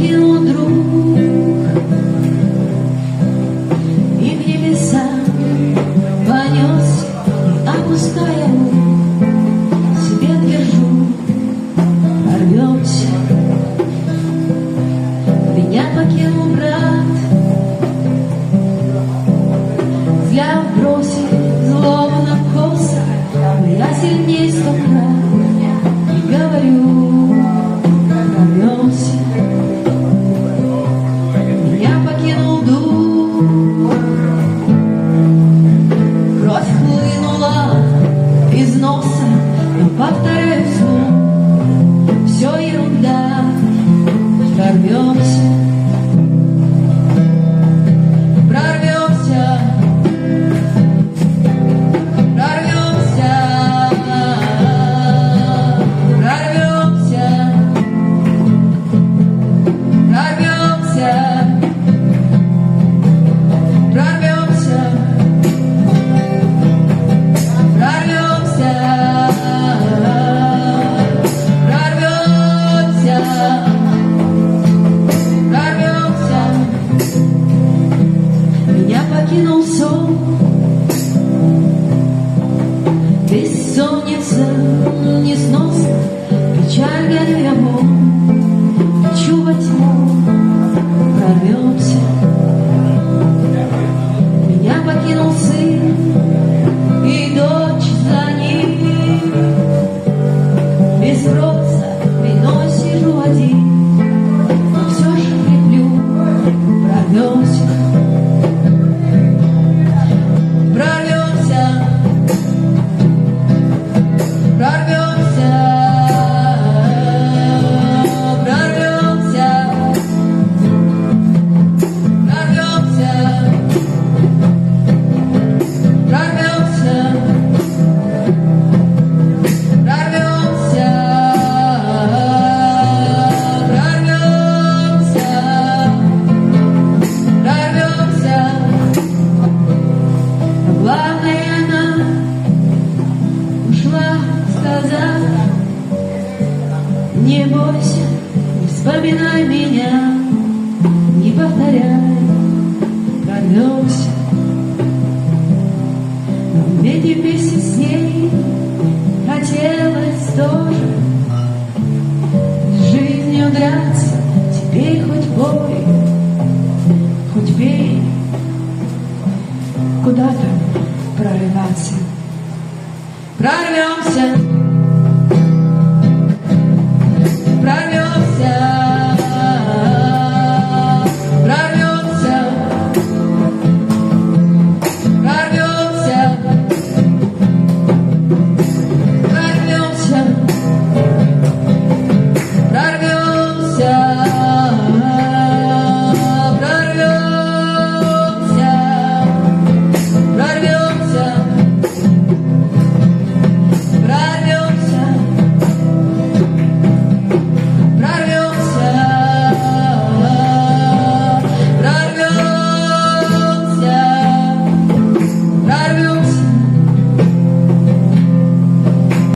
покинул друг, и к небесам понес, и опуская себе держу, рвемся. Меня покинул брат, взгляд бросил злобно косо, но я сильней 100 крат и говорю, рвемся. Меня покинул дух, кровь хлынула из носа, но повторяю вслух, все ерунда, прорвемся. Покинул сон, бессонница несносна, печаль горю я вон, хочу во тьму, прорвемся. Меня покинул сын и дочь за ним, без спроса виной сижу один, но все же креплю, прорвемся. Не бойся, не вспоминай меня, не повторяй, прорвемся. Но ведь и вместе с ней хотелось тоже с жизнью драться. Теперь хоть бой, хоть бей, куда-то